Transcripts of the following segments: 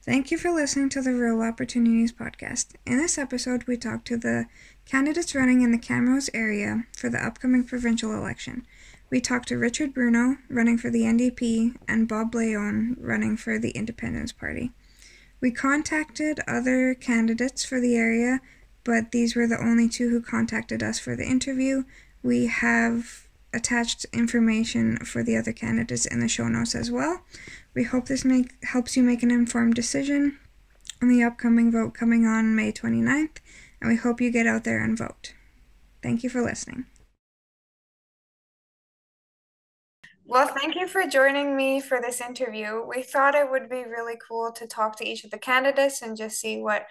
Thank you for listening to the Real Opportunities podcast. In this episode, we talk to the candidates running in the Camrose area for the upcoming provincial election. We talk to Richard Bruneau, running for the NDP, and Bob Blayone, running for the Independence Party. We contacted other candidates for the area, but these were the only two who contacted us for the interview. We have attached information for the other candidates in the show notes as well. We hope this helps you make an informed decision on the upcoming vote coming on May 29th, and we hope you get out there and vote. Thank you for listening. Well, thank you for joining me for this interview. We thought it would be really cool to talk to each of the candidates and just see what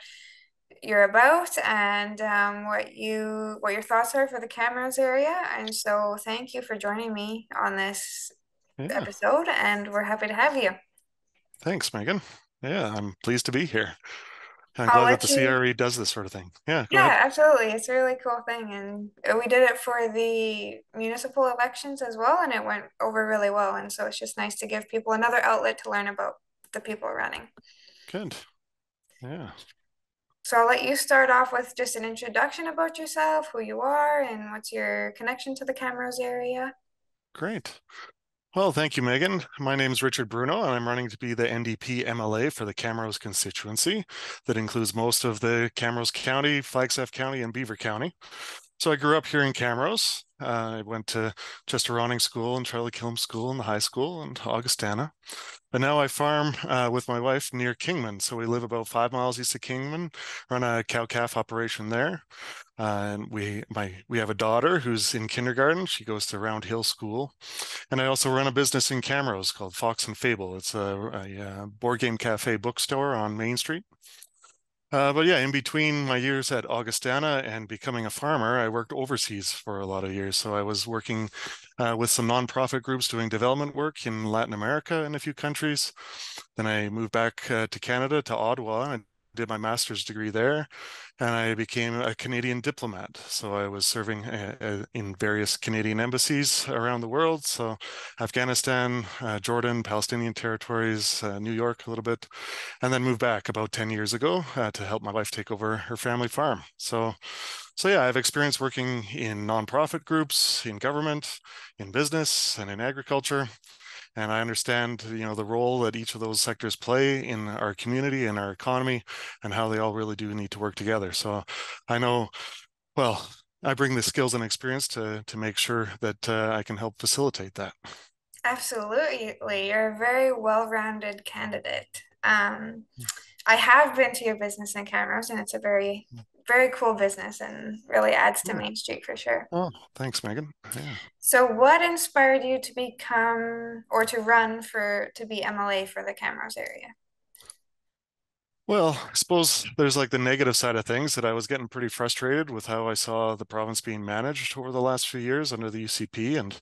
you're about and what your thoughts are for the Camrose area. And so thank you for joining me on this Yeah, episode, and we're happy to have you. thanks, Megan. Yeah, I'm pleased to be here. I'm I'll glad that the let you. CRE does this sort of thing. Yeah, go ahead. Yeah, absolutely. It's a really cool thing. And we did it for the municipal elections as well, and it went over really well. And so it's just nice to give people another outlet to learn about the people running. Good. Yeah, So I'll let you start off with just an introduction about yourself, who you are, and what's your connection to the Camrose area. great. Well, thank you, Megan. My name is Richard Bruno, and I'm running to be the NDP MLA for the Camrose constituency. That includes most of the Camrose County, Flagstaff County, and Beaver County. So I grew up here in Camrose. I went to Chester Ronning School and Charlie Killam School in the high school and Augustana. But now I farm with my wife near Kingman. So we live about 5 miles east of Kingman, run a cow-calf operation there. And we have a daughter who's in kindergarten. She goes to Round Hill School. And I also run a business in Camrose called Fox and Fable. It's a board game cafe bookstore on Main Street. But yeah, in between my years at Augustana and becoming a farmer, I worked overseas for a lot of years. So I was working with some nonprofit groups doing development work in Latin America in a few countries. Then I moved back to Canada, to Ottawa, and did my master's degree there, and I became a Canadian diplomat. So I was serving in various Canadian embassies around the world. So Afghanistan, Jordan, Palestinian territories, New York a little bit, and then moved back about 10 years ago to help my wife take over her family farm. So yeah, I've experience working in nonprofit groups, in government, in business, and in agriculture. And I understand, the role that each of those sectors play in our community and our economy and how they all really do need to work together. So I know, well, I bring the skills and experience to make sure that I can help facilitate that. Absolutely. You're a very well-rounded candidate. I have been to your business in Camrose, and it's a very, very cool business and really adds to Yeah. Main Street for sure. Oh, thanks, Megan. Yeah. So, what inspired you to become or to run for to be MLA for the Camrose area? Well, I suppose there's like the negative side of things that I was getting pretty frustrated with how I saw the province being managed over the last few years under the UCP, and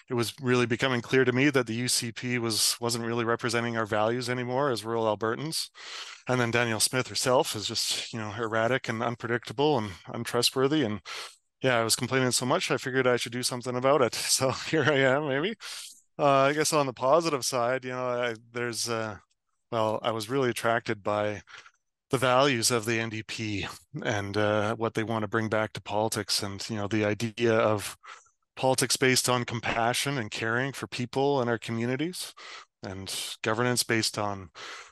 it was really becoming clear to me that the UCP wasn't really representing our values anymore as rural Albertans. And then Danielle Smith herself is just, erratic and unpredictable and untrustworthy. And yeah, I was complaining so much, I figured I should do something about it. So here I am, maybe. I guess on the positive side, I was really attracted by the values of the NDP and what they want to bring back to politics, and the idea of politics based on compassion and caring for people and our communities, and governance based on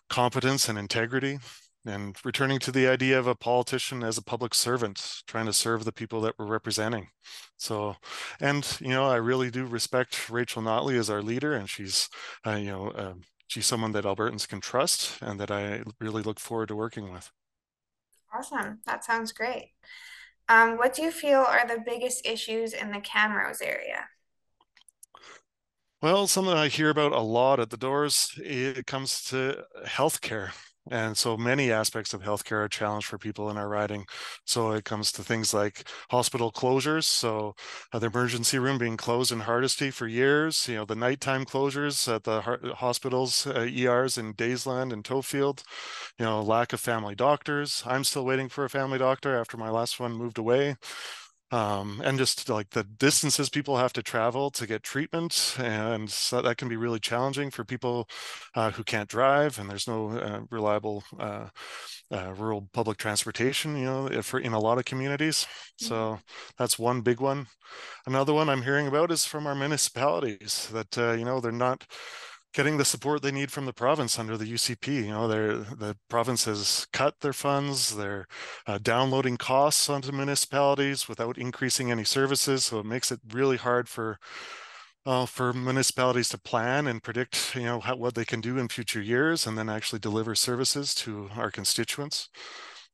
competence and integrity, and returning to the idea of a politician as a public servant trying to serve the people that we're representing. So, and I really do respect Rachel Notley as our leader, and uh, you know uh, she's someone that Albertans can trust and that I really look forward to working with. Awesome. That sounds great. What do you feel are the biggest issues in the Camrose area? Well, something I hear about a lot at the doors, it comes to healthcare. And so many aspects of healthcare are a challenge for people in our riding. So it comes to things like hospital closures. So the emergency room being closed in Hardisty for years, the nighttime closures at the hospitals, ERs in Daysland and Tofield, lack of family doctors. I'm still waiting for a family doctor after my last one moved away. And just like the distances people have to travel to get treatment, and so that can be really challenging for people who can't drive, and there's no reliable rural public transportation, for in a lot of communities. So that's one big one. Another one I'm hearing about is from our municipalities that they're not getting the support they need from the province under the UCP. The province has cut their funds. They're downloading costs onto municipalities without increasing any services. So it makes it really hard for municipalities to plan and predict, what they can do in future years, and then actually deliver services to our constituents.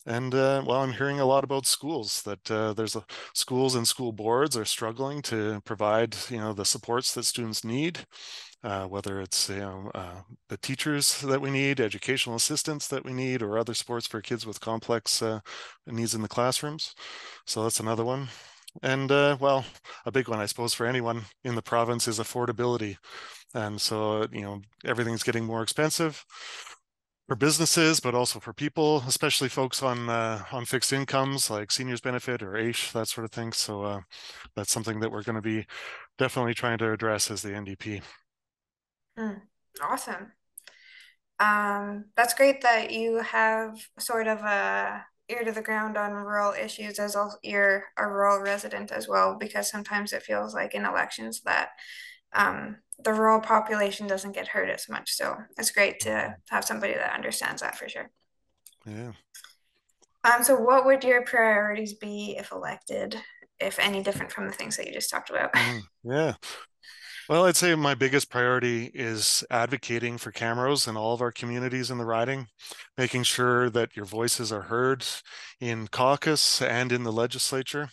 And I'm hearing a lot about schools that schools and school boards are struggling to provide, the supports that students need, whether it's the teachers that we need, educational assistants that we need, or other supports for kids with complex needs in the classrooms. So that's another one. And a big one, I suppose, for anyone in the province is affordability. And so, everything's getting more expensive for businesses, but also for people, especially folks on fixed incomes like seniors benefit or AISH, that sort of thing. So that's something that we're going to be definitely trying to address as the NDP. Awesome. That's great that you have sort of a ear to the ground on rural issues as also you're a rural resident as well, because sometimes it feels like in elections that the rural population doesn't get heard as much. So it's great to have somebody that understands that for sure. Yeah. So what would your priorities be if elected, if any different from the things that you just talked about? Yeah. Well, I'd say my biggest priority is advocating for Camrose and all of our communities in the riding, making sure that your voices are heard in caucus and in the legislature.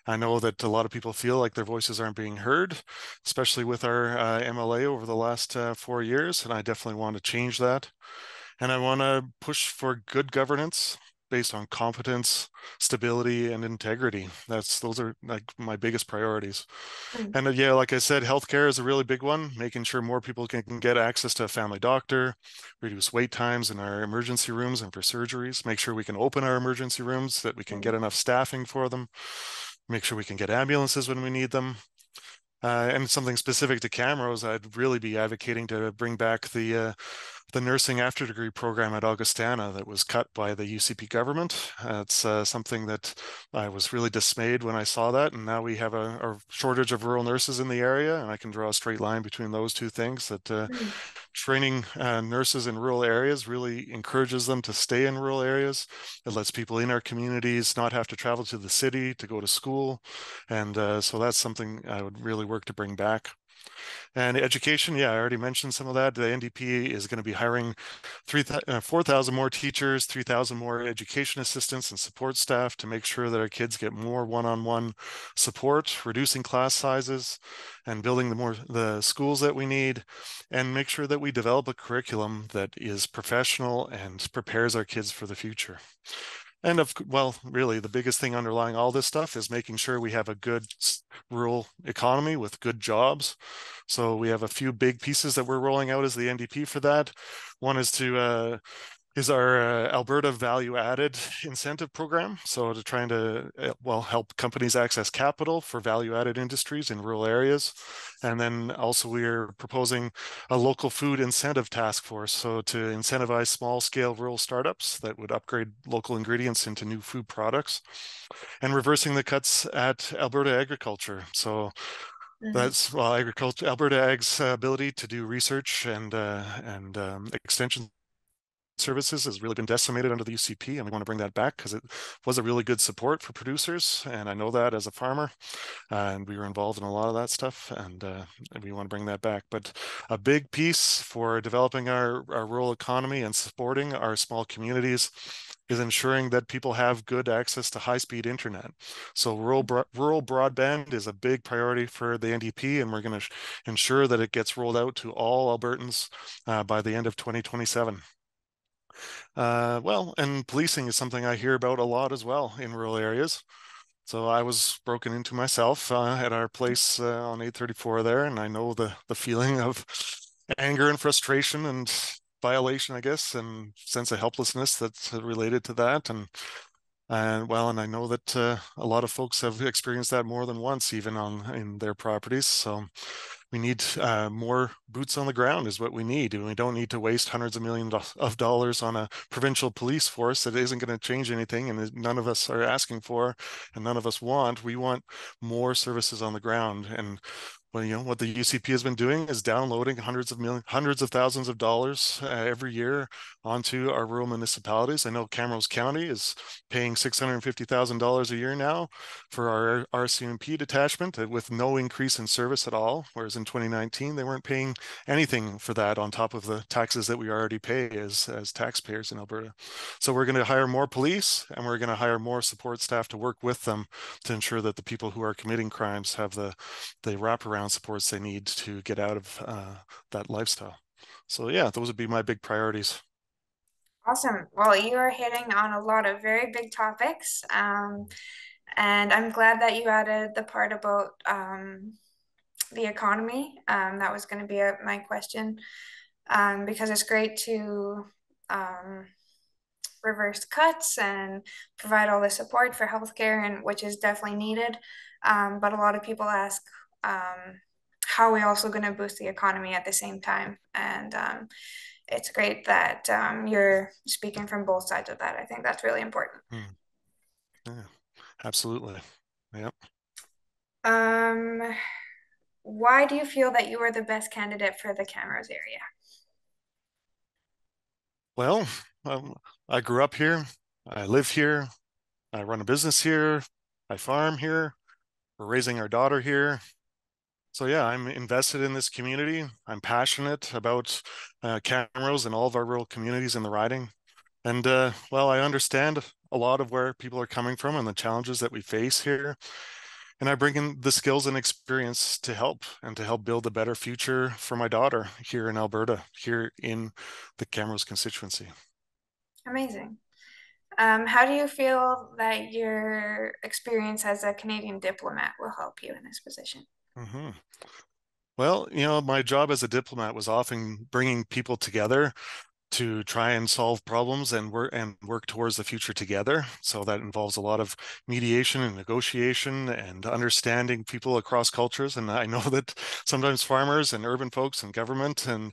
I know that a lot of people feel like their voices aren't being heard, especially with our MLA over the last 4 years, and I definitely want to change that. And I want to push for good governance based on competence, stability, and integrity. Those are like my biggest priorities. And yeah, like I said, healthcare is a really big one, making sure more people can get access to a family doctor, reduce wait times in our emergency rooms and for surgeries, make sure we can open our emergency rooms, that we can get enough staffing for them, make sure we can get ambulances when we need them. And something specific to Camrose, I'd really be advocating to bring back the nursing after degree program at Augustana that was cut by the UCP government. It's something that I was really dismayed when I saw that, and now we have a shortage of rural nurses in the area, and I can draw a straight line between those two things. That training nurses in rural areas really encourages them to stay in rural areas. It lets people in our communities not have to travel to the city to go to school, and so that's something I would really work to bring back. And education, yeah, I already mentioned some of that. The NDP is going to be hiring 4,000 more teachers, 3,000 more education assistants and support staff to make sure that our kids get more one-on-one support, reducing class sizes, and building the schools that we need, and make sure that we develop a curriculum that is professional and prepares our kids for the future. And really, the biggest thing underlying all this stuff is making sure we have a good rural economy with good jobs. So we have a few big pieces that we're rolling out as the NDP for that. One is our Alberta Value Added Incentive Program. So to trying to help companies access capital for value added industries in rural areas. And then also we're proposing a local food incentive task force. So to incentivize small scale rural startups that would upgrade local ingredients into new food products, and reversing the cuts at Alberta agriculture. So that's Alberta Ag's ability to do research and extension services has really been decimated under the UCP, and we want to bring that back because it was a really good support for producers, and I know that as a farmer, and we were involved in a lot of that stuff, and we want to bring that back. But a big piece for developing our rural economy and supporting our small communities is ensuring that people have good access to high-speed internet. So rural broadband is a big priority for the NDP, and we're going to ensure that it gets rolled out to all Albertans by the end of 2027. And policing is something I hear about a lot as well in rural areas. So I was broken into myself at our place on 834 there, and I know the feeling of anger and frustration and violation, I guess, and sense of helplessness that's related to that. And And I know that a lot of folks have experienced that more than once, even in their properties. So we need more boots on the ground is what we need. And we don't need to waste hundreds of millions of dollars on a provincial police force that isn't going to change anything and none of us are asking for and none of us want. We want more services on the ground. And well, what the UCP has been doing is downloading hundreds of thousands of dollars every year onto our rural municipalities. I know Camrose County is paying $650,000 a year now for our RCMP detachment with no increase in service at all, whereas in 2019 they weren't paying anything for that on top of the taxes that we already pay as taxpayers in Alberta. So we're going to hire more police and we're going to hire more support staff to work with them to ensure that the people who are committing crimes have the wraparound supports they need to get out of that lifestyle. So yeah, those would be my big priorities. Awesome. Well, you are hitting on a lot of very big topics. And I'm glad that you added the part about the economy. That was going to be my question, because it's great to um, reverse cuts and provide all the support for healthcare, and which is definitely needed. But a lot of people ask, how are we also going to boost the economy at the same time? And it's great that you're speaking from both sides of that. I think that's really important. Hmm. Yeah, absolutely. Yep. Um, why do you feel that you are the best candidate for the Camrose area? Well, um, I grew up here. I live here. I run a business here. I farm here. We're raising our daughter here. So yeah, I'm invested in this community. I'm passionate about Camrose and all of our rural communities in the riding. And I understand a lot of where people are coming from and the challenges that we face here. And I bring in the skills and experience to help and to help build a better future for my daughter here in Alberta, here in the Camrose constituency. Amazing. How do you feel that your experience as a Canadian diplomat will help you in this position? Mhm. Well, my job as a diplomat was often bringing people together to try and solve problems and work towards the future together. So that involves a lot of mediation and negotiation and understanding people across cultures. And I know that sometimes farmers and urban folks and government and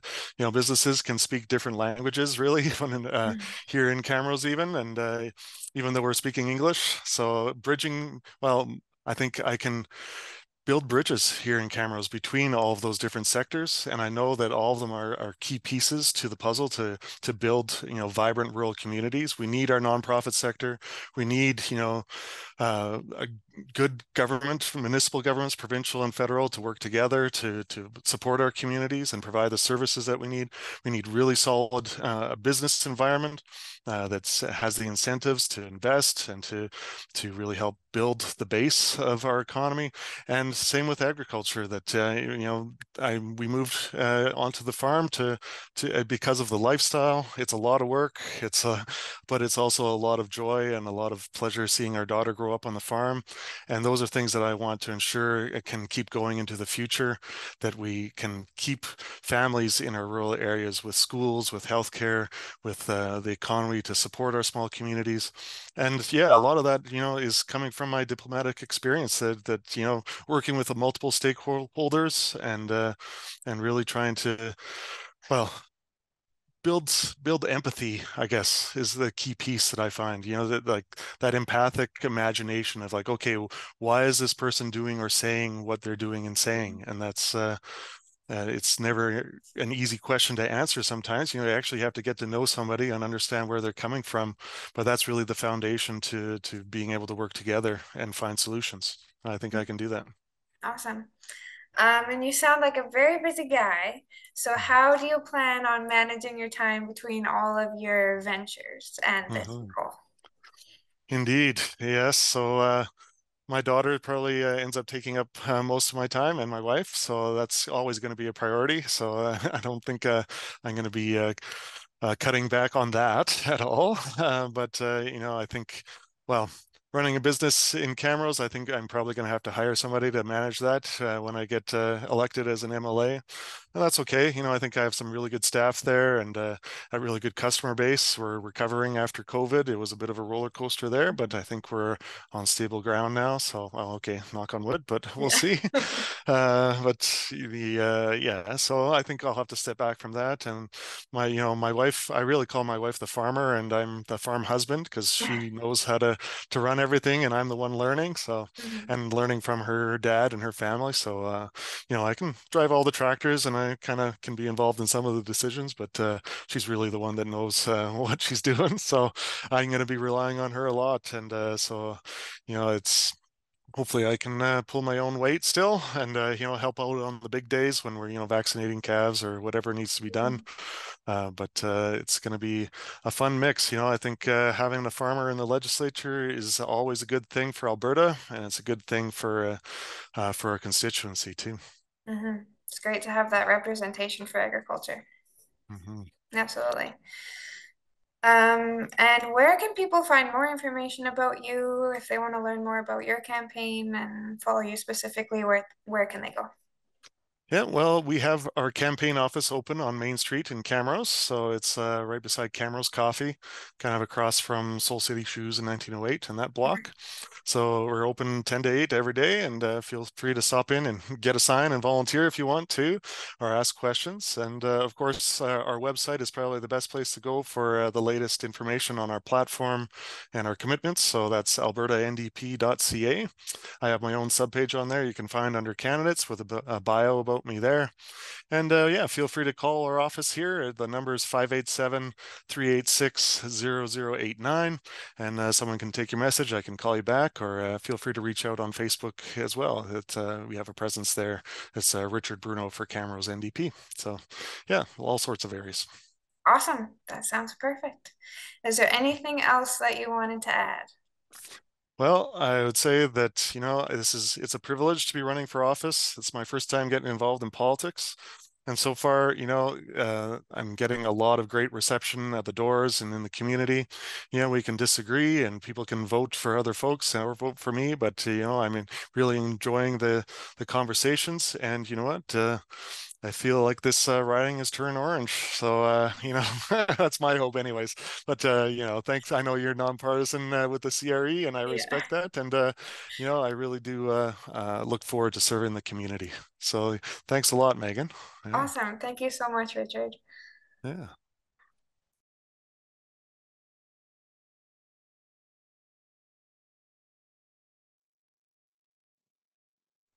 businesses can speak different languages, really, here in Camrose even, and even though we're speaking English. So bridging, well, I think I can build bridges here in Camrose between all of those different sectors. And I know that all of them are key pieces to the puzzle to build, vibrant rural communities. We need our nonprofit sector. We need, a good government, municipal governments, provincial and federal, to work together to support our communities and provide the services that we need. We need really solid business environment that has the incentives to invest and to really help build the base of our economy. And same with agriculture. That we moved onto the farm to because of the lifestyle. It's a lot of work. But it's also a lot of joy and a lot of pleasure seeing our daughter grow up on the farm. And those are things that I want to ensure it can keep going into the future, that we can keep families in our rural areas with schools, with healthcare, with the economy to support our small communities. And yeah, a lot of that, is coming from my diplomatic experience that working with the multiple stakeholders and really trying to, well, build empathy, I guess, is the key piece that I find. That like that empathic imagination of like, okay, why is this person doing or saying what they're doing and saying? And that's it's never an easy question to answer sometimes. You actually have to get to know somebody and understand where they're coming from. But that's really the foundation to being able to work together and find solutions. I think I can do that. Awesome. And you sound like a very busy guy. So how do you plan on managing your time between all of your ventures and this Mhm. goal? Indeed. Yes. So my daughter probably ends up taking up most of my time and my wife. So that's always going to be a priority. So I don't think I'm going to be cutting back on that at all. But I think, well, running a business in Camrose. I think I'm probably going to have to hire somebody to manage that when I get elected as an MLA. And that's okay. I think I have some really good staff there and a really good customer base. We're recovering after COVID. It was a bit of a roller coaster there, but I think we're on stable ground now. So, well, okay, knock on wood, but we'll Yeah. see. Yeah, so I think I'll have to step back from that. And my wife, I really call my wife the farmer, and I'm the farm husband because she knows how to run everything, and I'm the one learning. So, Mhm. and learning from her dad and her family. So, I can drive all the tractors, and I kind of can be involved in some of the decisions, but she's really the one that knows what she's doing. So, I'm going to be relying on her a lot, and it's hopefully I can pull my own weight still and help out on the big days when we're vaccinating calves or whatever needs to be done. But it's going to be a fun mix. I think having a farmer in the legislature is always a good thing for Alberta, and it's a good thing for our constituency too. It's great to have that representation for agriculture. Hmm. Absolutely. And where can people find more information about you if they want to learn more about your campaign and follow you specifically? Where can they go? Yeah, well, we have our campaign office open on Main Street in Camrose. So it's right beside Camrose Coffee, kind of across from Soul City Shoes in 1908 in that block. So we're open 10 to 8 every day, and feel free to stop in and get a sign and volunteer if you want to, or ask questions. And of course, our website is probably the best place to go for the latest information on our platform and our commitments. So that's albertandp.ca. I have my own subpage on there you can find under candidates with a bio about me there. And yeah, feel free to call our office here. The number is 587-386-0089. And someone can take your message. I can call you back, or feel free to reach out on Facebook as well. We have a presence there. It's Richard Bruneau for Camrose NDP. So yeah, all sorts of areas. Awesome. That sounds perfect. Is there anything else that you wanted to add? Well, I would say that, it's a privilege to be running for office. It's my first time getting involved in politics. And so far, I'm getting a lot of great reception at the doors and in the community. We can disagree and people can vote for other folks or vote for me, but I'm really enjoying the conversations. And you know what? I feel like this riding has turned orange. So, that's my hope anyways. But, thanks. I know you're nonpartisan with the CRE and I Yeah. respect that. And, I really do look forward to serving the community. So thanks a lot, Megan. Yeah. Awesome. Thank you so much, Richard. Yeah.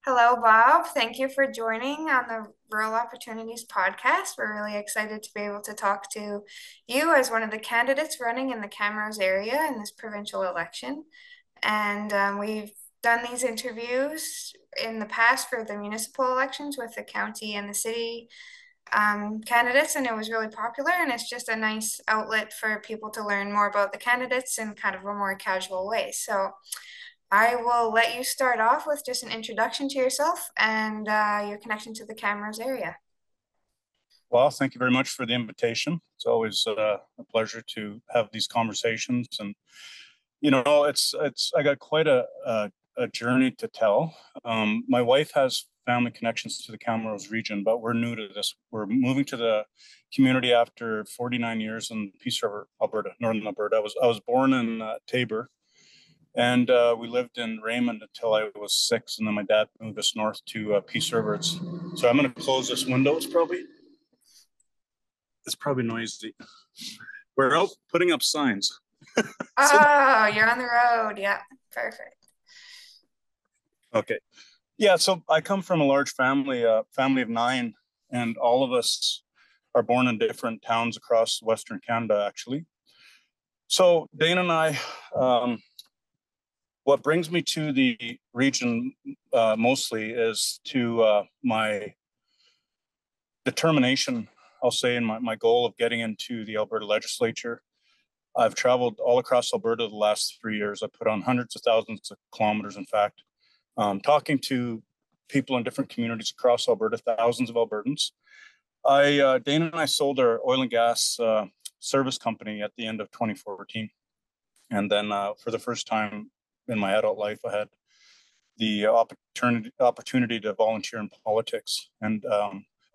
Hello, Bob. Thank you for joining on the Rural Opportunities podcast. We're really excited to be able to talk to you as one of the candidates running in the Camrose area in this provincial election. And we've done these interviews in the past for the municipal elections with the county and the city candidates, and it was really popular. And it's just a nice outlet for people to learn more about the candidates in kind of a more casual way. So I will let you start off with just an introduction to yourself and your connection to the Camrose area. Well, thank you very much for the invitation. It's always a pleasure to have these conversations, and it's I got quite a journey to tell. My wife has family connections to the Camrose region, but we're new to this. We're moving to the community after 49 years in Peace River, Alberta, northern Alberta. I was born in Tabor, and we lived in Raymond until I was 6, and then my dad moved us north to Peace River. So I'm going to close this window. It's probably noisy. We're out putting up signs. So, Oh, you're on the road. Yeah, perfect. okay. Yeah, so I come from a large family, family of 9, and all of us are born in different towns across Western Canada, actually. So Dana and I, what brings me to the region mostly is to my determination, I'll say, and my goal of getting into the Alberta legislature. I've traveled all across Alberta the last 3 years. I put on hundreds of thousands of kilometers, in fact, talking to people in different communities across Alberta, thousands of Albertans. Dana and I sold our oil and gas service company at the end of 2014. And then for the first time in my adult life, I had the opportunity to volunteer in politics. And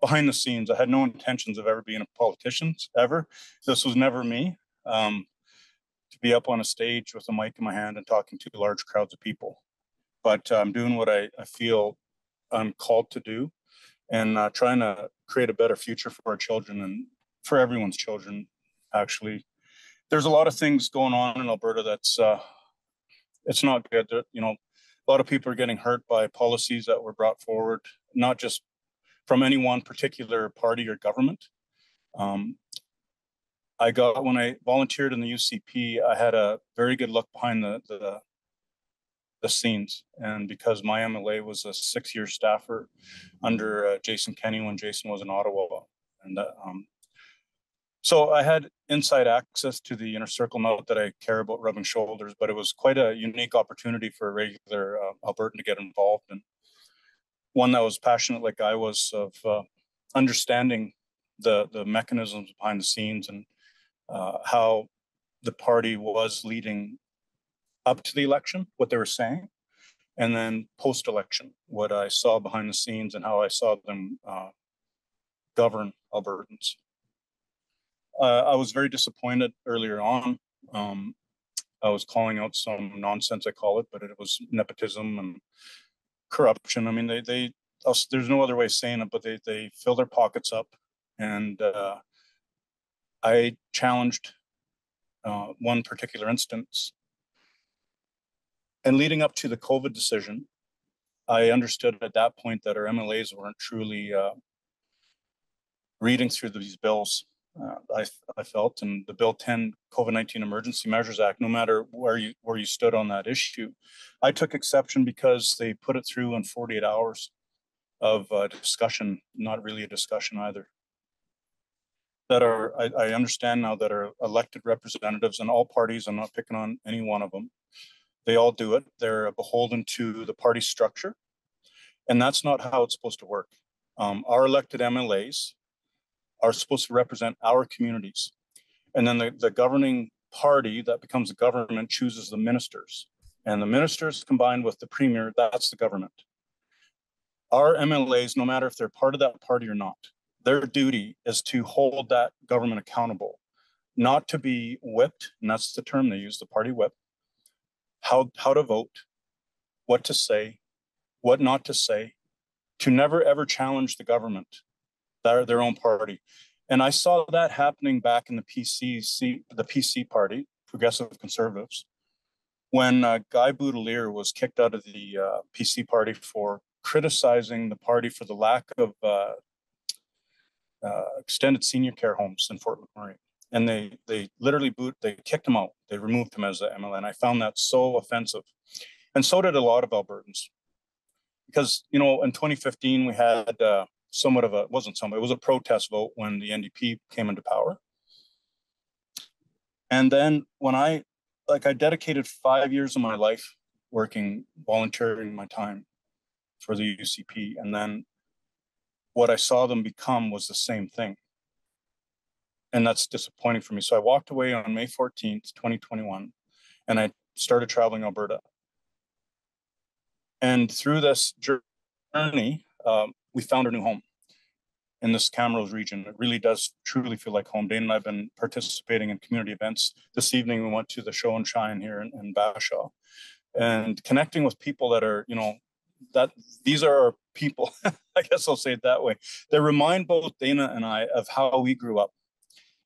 behind the scenes, I had no intentions of ever being a politician, ever. This was never me. To be up on a stage with a mic in my hand and talking to large crowds of people. But I'm doing what I feel I'm called to do, and trying to create a better future for our children and for everyone's children, actually. There's a lot of things going on in Alberta that's it's not good. A lot of people are getting hurt by policies that were brought forward, not just from any one particular party or government. When I volunteered in the UCP, I had a very good look behind the scenes. And because my MLA was a 6-year staffer under Jason Kenney when Jason was in Ottawa. And so I had inside access to the inner circle. Not that I care about rubbing shoulders, but it was quite a unique opportunity for a regular Albertan to get involved, and one that was passionate like I was of understanding the mechanisms behind the scenes and how the party was leading up to the election, what they were saying, and then post-election, what I saw behind the scenes and how I saw them govern Albertans. I was very disappointed earlier on. I was calling out some nonsense, I call it, but it was nepotism and corruption. I mean, there's no other way of saying it, but they fill their pockets up. And I challenged one particular instance. And leading up to the COVID decision, I understood at that point that our MLAs weren't truly reading through these bills. I felt, and the Bill 10 COVID-19 Emergency Measures Act, no matter where you stood on that issue, I took exception because they put it through in 48 hours of discussion, not really a discussion either. I understand now that are elected representatives in all parties, I'm not picking on any one of them, they all do it. They're beholden to the party structure, and that's not how it's supposed to work. Our elected MLAs are supposed to represent our communities. And then the governing party that becomes the government chooses the ministers. And the ministers combined with the premier, that's the government. Our MLAs, no matter if they're part of that party or not, their duty is to hold that government accountable, not to be whipped, and that's the term they use, the party whip, how to vote, what to say, what not to say, to never ever challenge the government, their own party. And I saw that happening back in the PC party, Progressive Conservatives, when Guy Boudelier was kicked out of the PC party for criticizing the party for the lack of extended senior care homes in Fort McMurray. And they literally kicked him out. They removed him as the MLA. And I found that so offensive. And so did a lot of Albertans. Because, in 2015, we had it was a protest vote when the NDP came into power. And then when I dedicated 5 years of my life volunteering my time for the UCP. And then what I saw them become was the same thing. And that's disappointing for me. So I walked away on May 14th, 2021, and I started traveling Alberta. And through this journey, we found a new home in this Camrose region. It really does truly feel like home. Dane and I have been participating in community events. This evening, we went to the Show and Shine here in Bashaw, and connecting with people that are, that these are our people. I guess I'll say it that way. They remind both Dana and I of how we grew up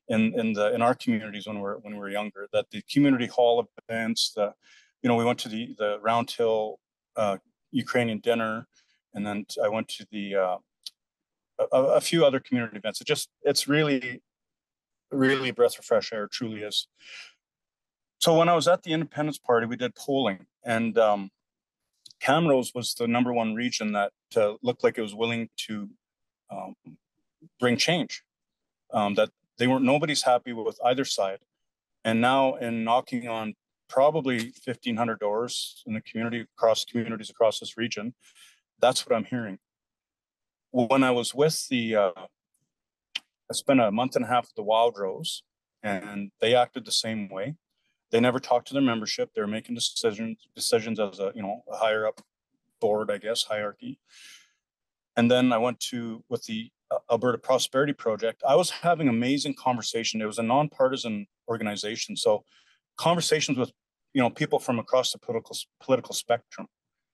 in our communities when we were younger. That the community hall events, we went to the Round Hill Ukrainian dinner, and then I went to the a few other community events. It's really, really a breath of fresh air. It truly is. So when I was at the Independence Party, we did polling, and Camrose was the #1 region that looked like it was willing to bring change. That nobody's happy with either side. And now in knocking on probably 1,500 doors in the communities across this region, that's what I'm hearing. When I was with I spent a month and a half with the Wild Rose, and they acted the same way. They never talked to their membership. They were making decisions as a higher up board, I guess, hierarchy. And then I went with the Alberta Prosperity Project. I was having amazing conversation. It was a nonpartisan organization, so conversations with people from across the political spectrum.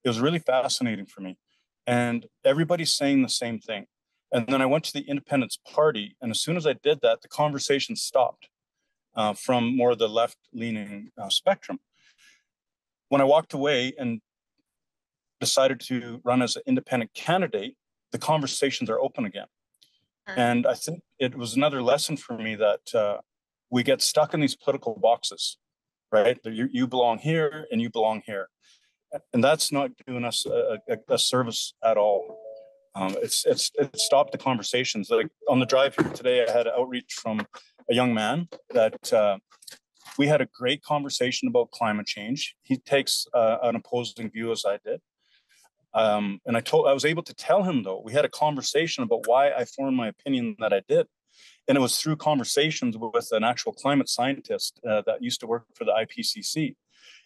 It was really fascinating for me, and everybody's saying the same thing. And then I went to the Independence Party, and as soon as I did that, the conversation stopped from more of the left-leaning spectrum. When I walked away and decided to run as an independent candidate, the conversations are open again. And I think it was another lesson for me that we get stuck in these political boxes, right? You belong here and you belong here. And that's not doing us a service at all. It stopped the conversations. Like on the drive here today, I had outreach from a young man that we had a great conversation about climate change. He takes an opposing view as I did. And I was able to tell him, though, we had a conversation about why I formed my opinion that I did. And it was through conversations with an actual climate scientist that used to work for the IPCC.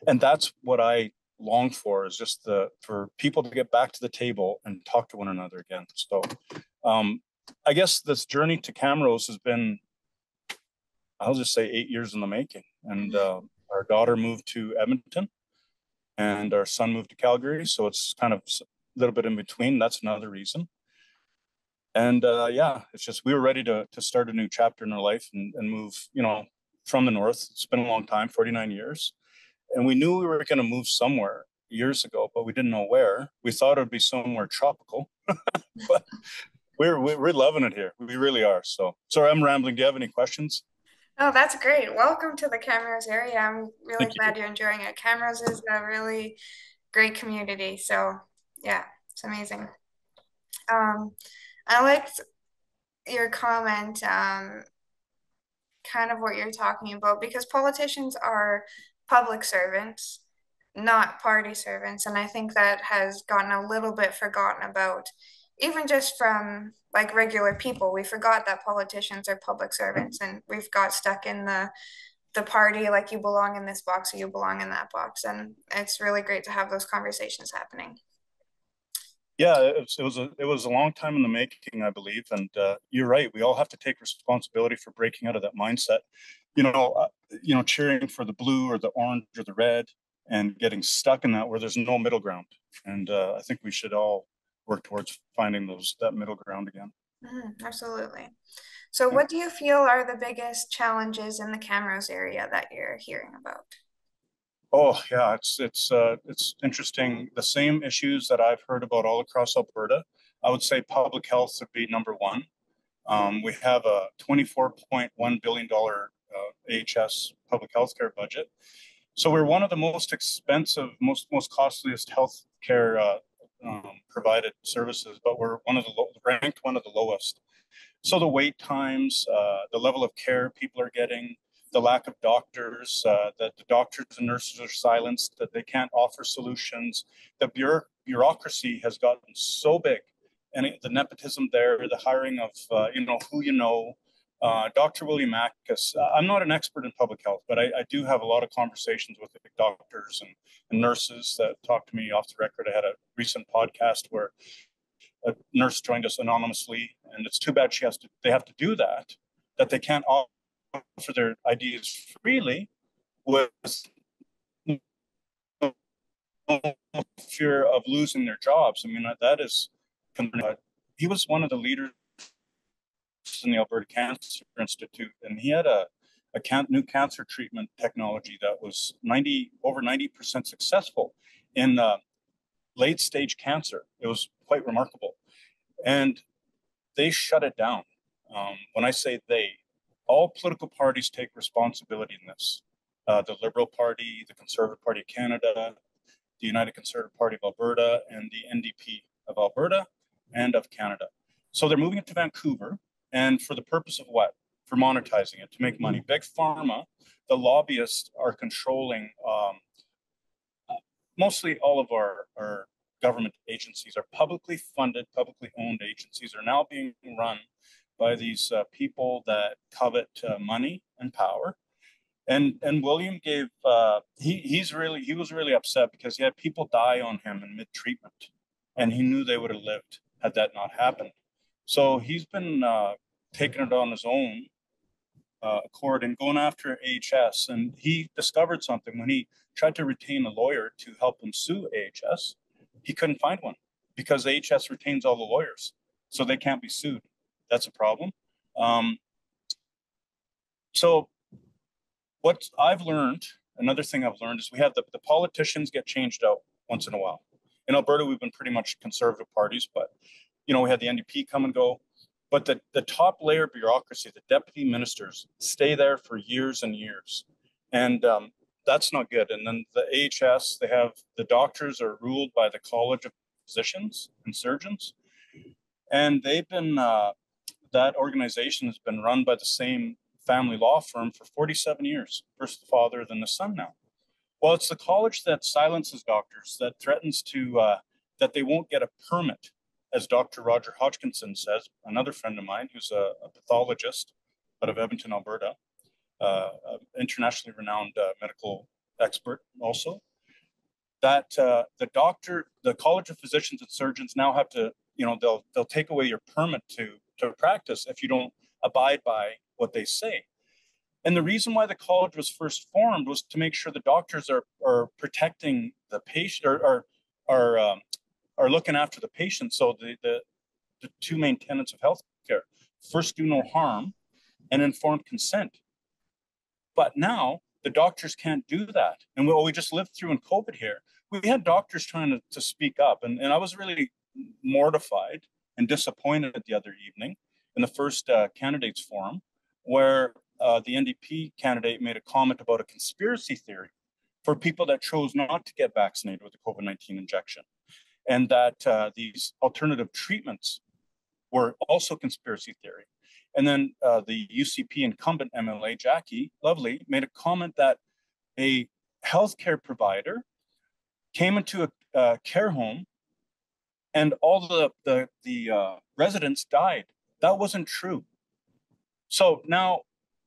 And that's what I long for, is just for people to get back to the table and talk to one another again. So I guess this journey to Camrose has been, I'll just say, 8 years in the making. And our daughter moved to Edmonton, and our son moved to Calgary. So it's kind of a little bit in between. That's another reason. And it's just, we were ready to start a new chapter in our life and move, from the north. It's been a long time, 49 years. And we knew we were going to move somewhere years ago, but we didn't know where. We thought it would be somewhere tropical, but we're loving it here. We really are. So sorry, I'm rambling. Do you have any questions? Oh, that's great. Welcome to the Camrose area. I'm really Thank glad you. you're enjoying it. Camrose is a really great community. So yeah, it's amazing. I liked your comment, kind of what you're talking about, because politicians are public servants, not party servants. And I think that has gotten a little bit forgotten about, even just from like regular people. We forgot that politicians are public servants, and we've got stuck in the party, like you belong in this box or you belong in that box. And it's really great to have those conversations happening. Yeah, it was a long time in the making, I believe, and you're right. We all have to take responsibility for breaking out of that mindset. Cheering for the blue or the orange or the red, and getting stuck in that where there's no middle ground. And I think we should all work towards finding that middle ground again. Absolutely. So, what do you feel are the biggest challenges in the Camrose area that you're hearing about? Oh yeah, it's interesting. The same issues that I've heard about all across Alberta. I would say public health would be number one. We have a $24.1 billion AHS public health care budget. So we're one of the most expensive, most costliest health care provided services, but we're ranked one of the lowest. So the wait times, the level of care people are getting, the lack of doctors, that the doctors and nurses are silenced, that they can't offer solutions. The bureaucracy has gotten so big, and the nepotism there, the hiring of who you know. Dr. William Mackus, I'm not an expert in public health, but I do have a lot of conversations with doctors and nurses that talk to me off the record. I had a recent podcast where a nurse joined us anonymously, and it's too bad they have to do that they can't offer their ideas freely with fear of losing their jobs. I mean, that is, he was one of the leaders in the Alberta Cancer Institute, and he had a new cancer treatment technology that was over 90% successful in late stage cancer. It was quite remarkable. And they shut it down. When I say they, all political parties take responsibility in this. The Liberal Party, the Conservative Party of Canada, the United Conservative Party of Alberta, and the NDP of Alberta and of Canada. So they're moving it to Vancouver. And for the purpose of what? For monetizing it, to make money. Big Pharma, the lobbyists are controlling mostly all of our government agencies are publicly funded, publicly owned agencies are now being run by these people that covet money and power. And William gave he was really upset because he had people die on him in mid-treatment, and he knew they would have lived had that not happened. So he's been taking it on his own accord and going after AHS. And he discovered something when he tried to retain a lawyer to help him sue AHS. He couldn't find one because AHS retains all the lawyers, so they can't be sued. That's a problem. So what I've learned, another thing I've learned, is we have the politicians get changed out once in a while. In Alberta, we've been pretty much conservative parties, but we had the NDP come and go. But the top layer bureaucracy, the deputy ministers, stay there for years and years. And that's not good. And then the AHS, the doctors are ruled by the College of Physicians and Surgeons. And they've been, that organization has been run by the same family law firm for 47 years. First the father, then the son now. Well, it's the college that silences doctors, that threatens to, that they won't get a permit, as Dr. Roger Hodgkinson says, another friend of mine who's a pathologist out of Edmonton, Alberta, internationally renowned medical expert also, that the College of Physicians and Surgeons now have to, they'll take away your permit to practice if you don't abide by what they say. And the reason why the college was first formed was to make sure the doctors are protecting the patient, or are looking after the patient. So the two main tenets of healthcare: first, do no harm, and informed consent. But now the doctors can't do that. And we just lived through in COVID here, we had doctors trying to speak up. And I was really mortified and disappointed the other evening in the first candidates forum, where the NDP candidate made a comment about a conspiracy theory for people that chose not to get vaccinated with the COVID-19 injection, and that these alternative treatments were also conspiracy theory. And then the UCP incumbent MLA, Jackie Lovely, made a comment that a healthcare provider came into a care home and all the residents died. That wasn't true. So now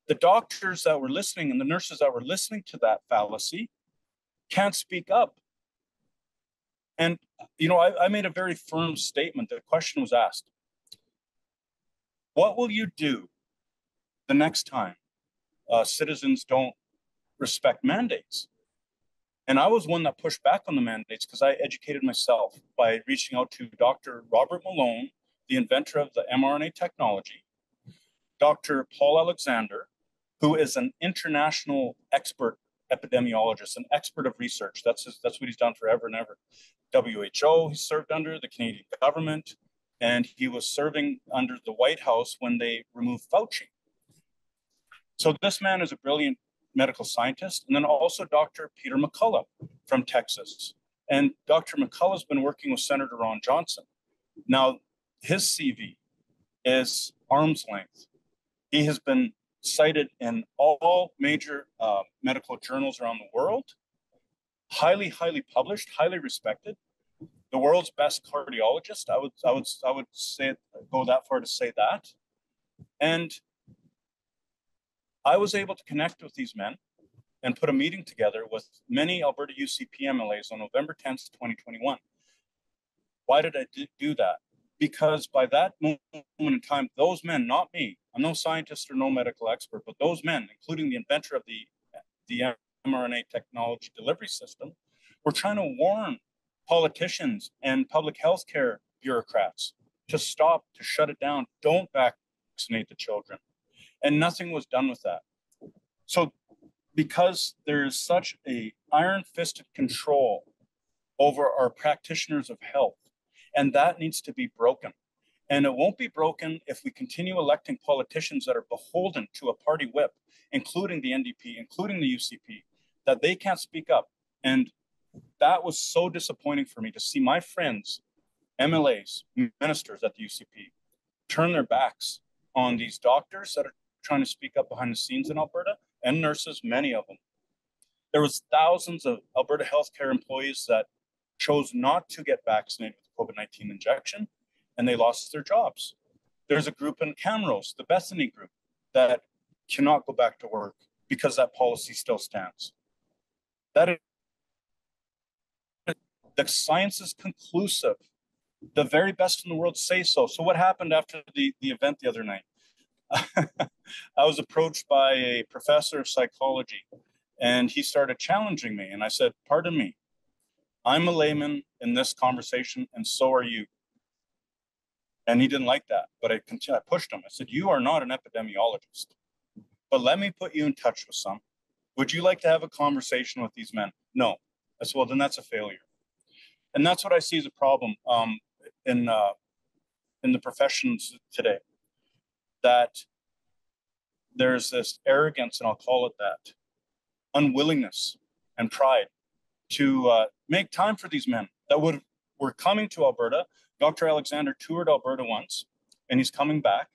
the doctors that were listening and the nurses that were listening to that fallacy can't speak up. And, I made a very firm statement. The question was asked, what will you do the next time citizens don't respect mandates? And I was one that pushed back on the mandates because I educated myself by reaching out to Dr. Robert Blayone, the inventor of the mRNA technology, Dr. Paul Alexander, who is an international expert epidemiologist, an expert of research. That's what he's done forever and ever. WHO, he served under the Canadian government, and he was serving under the White House when they removed Fauci. So this man is a brilliant medical scientist. And then also Dr. Peter McCullough from Texas. And Dr. McCullough's been working with Senator Ron Johnson. Now, his CV is arm's length. He has been cited in all major medical journals around the world, highly published, highly respected, the world's best cardiologist. I would say, go that far to say that. And I was able to connect with these men and put a meeting together with many Alberta UCP MLAs on November 10th, 2021. Why did I do that? Because by that moment in time, those men, not me, I'm no scientist or no medical expert, but those men, including the inventor of the mRNA technology delivery system, were trying to warn politicians and public health care bureaucrats to stop, to shut it down, don't vaccinate the children. And nothing was done with that. So because there is such a iron-fisted control over our practitioners of health, and that needs to be broken. And it won't be broken if we continue electing politicians that are beholden to a party whip, including the NDP, including the UCP, that they can't speak up. And that was so disappointing for me to see my friends, MLAs, ministers at the UCP, turn their backs on these doctors that are trying to speak up behind the scenes in Alberta, and nurses, many of them. There was thousands of Alberta healthcare employees that chose not to get vaccinated with the COVID-19 injection, and they lost their jobs. There's a group in Camrose, the Bethany group, that cannot go back to work because that policy still stands. That is, the science is conclusive. The very best in the world say so. So what happened after the event the other night? I was approached by a professor of psychology, and he started challenging me. And I said, pardon me, I'm a layman in this conversation, and so are you. And he didn't like that, but I pushed him. I said, you are not an epidemiologist, but let me put you in touch with some. Would you like to have a conversation with these men? No. I said, well, then that's a failure. And that's what I see as a problem in the professions today, that there's this arrogance, and I'll call it that, unwillingness and pride to make time for these men that were coming to Alberta. Dr. Alexander toured Alberta once, and he's coming back.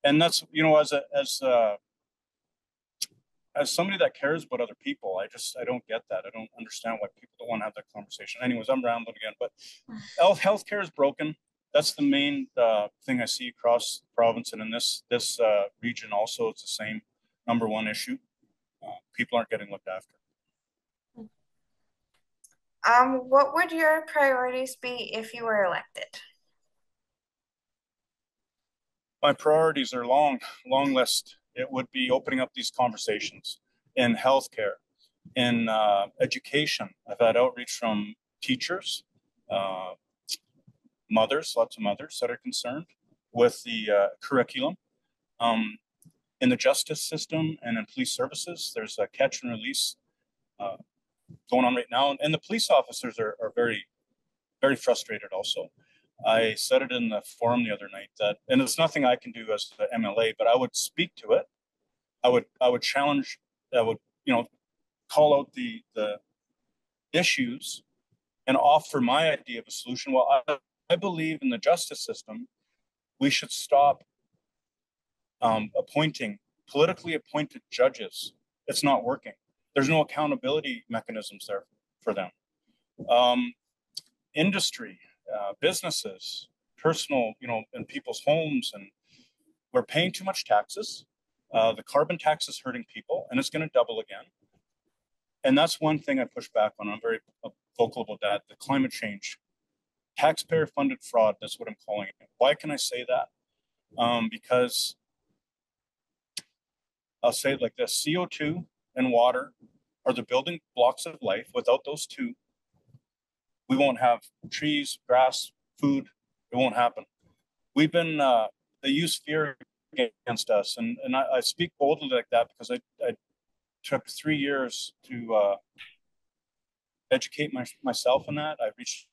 And that's, as somebody that cares about other people, I don't get that. I don't understand why people don't want to have that conversation. Anyways, I'm rambling again, but healthcare is broken. That's the main thing I see across the province, and in this region also, it's the same number one issue. People aren't getting looked after. What would your priorities be if you were elected? My priorities are long list. It would be opening up these conversations in healthcare, in education. I've had outreach from teachers, mothers, lots of mothers that are concerned with the curriculum. In the justice system and in police services, there's a catch and release going on right now. And the police officers are very, very frustrated also. I said it in the forum the other night that, and it's nothing I can do as the MLA, but I would speak to it. I would challenge, I would, call out the issues and offer my idea of a solution. Well, I believe in the justice system, we should stop appointing politically appointed judges. It's not working. There's no accountability mechanisms there for them. Industry, businesses, personal, in people's homes, and we're paying too much taxes. The carbon tax is hurting people, and it's going to double again. And that's one thing I push back on. I'm very vocal about that. The climate change, taxpayer-funded fraud, that's what I'm calling it. Why can I say that? Because I'll say it like this: CO2 and water are the building blocks of life. Without those two, we won't have trees, grass, food. It won't happen. We've been, they use fear against us. And I speak boldly like that because I took 3 years to educate myself in that. I reached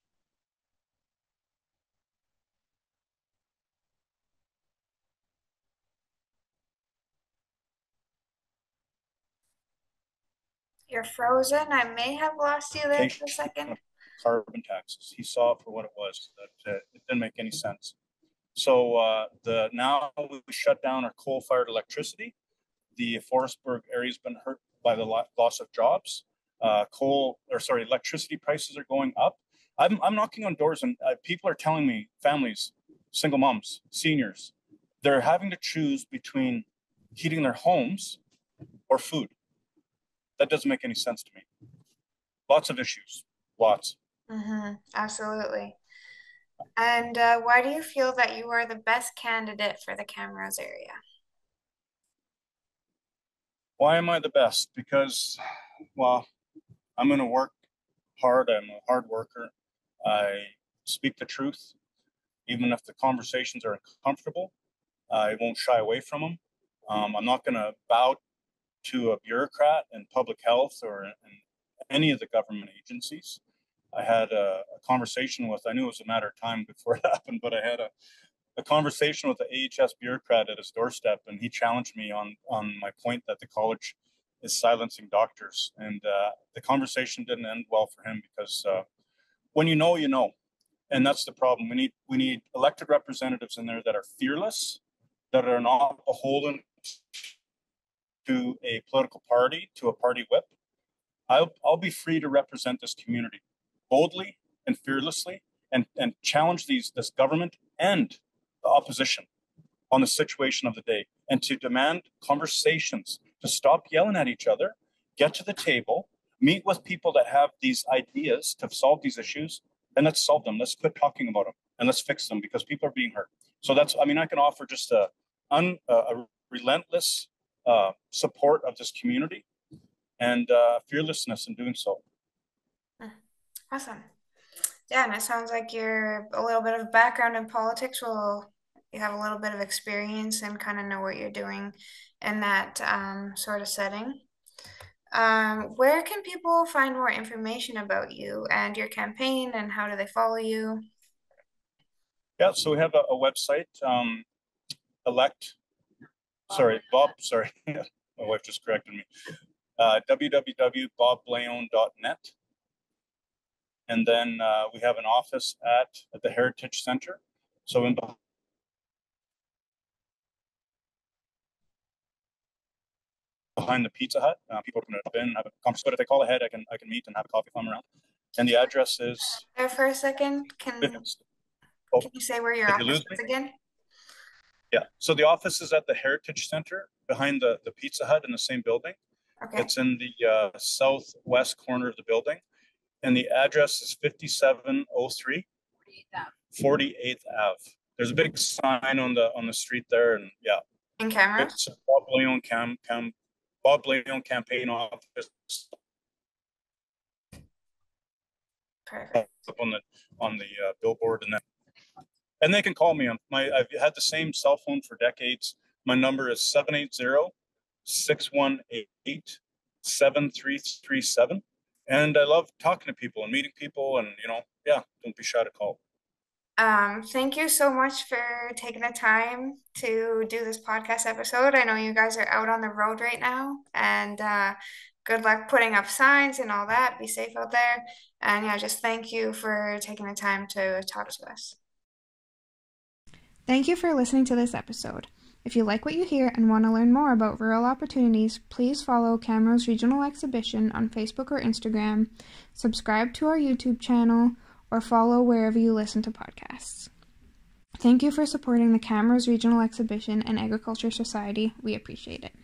You're frozen. I may have lost you there for a second. Carbon taxes. He saw it for what it was. That it didn't make any sense. So now we shut down our coal-fired electricity. The Forestburg area has been hurt by the loss of jobs. Electricity prices are going up. I'm knocking on doors, and people are telling me, families, single moms, seniors, they're having to choose between heating their homes or food. That doesn't make any sense to me. Lots of issues, lots. Mm-hmm. Absolutely. And why do you feel that you are the best candidate for the Camrose area? Why am I the best? Because, well, I'm going to work hard. I'm a hard worker. I speak the truth. Even if the conversations are uncomfortable, I won't shy away from them. I'm not going to bow to a bureaucrat in public health or in any of the government agencies. I had a conversation with, I knew it was a matter of time before it happened, but I had a conversation with the AHS bureaucrat at his doorstep, and he challenged me on my point that the college is silencing doctors. And the conversation didn't end well for him because when you know, you know. And that's the problem. We need elected representatives in there that are fearless, that are not beholden to a political party, to a party whip. I'll be free to represent this community boldly and fearlessly and challenge this government and the opposition on the situation of the day, and to demand conversations to stop yelling at each other, get to the table, meet with people that have these ideas to solve these issues, and let's solve them. Let's quit talking about them and let's fix them because people are being hurt. So that's, I mean, I can offer just a relentless support of this community and fearlessness in doing so. Awesome. Yeah, and it sounds like you're a little bit of background in politics. Well, you have a little bit of experience and kind of know what you're doing in that sort of setting. Where can people find more information about you and your campaign, and how do they follow you? Yeah, so we have a website, my wife just corrected me, www.bobblayone.net. And then we have an office at the Heritage Center. So in behind the Pizza Hut, people can come in and have a conversation. But if they call ahead, I can meet and have a coffee if I'm around. And the address is. There for a second, can you say where your office is again? Yeah. So the office is at the Heritage Center behind the Pizza Hut in the same building. Okay. It's in the southwest corner of the building. And the address is 5703 48th Ave. There's a big sign on the street there, and yeah. In Camrose? It's Bob Blayone campaign office. Perfect. Up on the billboard, and they can call me on I've had the same cell phone for decades. My number is 780-618-7337. And I love talking to people and meeting people, and don't be shy to call. Thank you so much for taking the time to do this podcast episode. I know you guys are out on the road right now, and good luck putting up signs and all that. Be safe out there. And yeah, just thank you for taking the time to talk to us. Thank you for listening to this episode. If you like what you hear and want to learn more about rural opportunities, please follow Camrose Regional Exhibition on Facebook or Instagram, subscribe to our YouTube channel, or follow wherever you listen to podcasts. Thank you for supporting the Camrose Regional Exhibition and Agriculture Society. We appreciate it.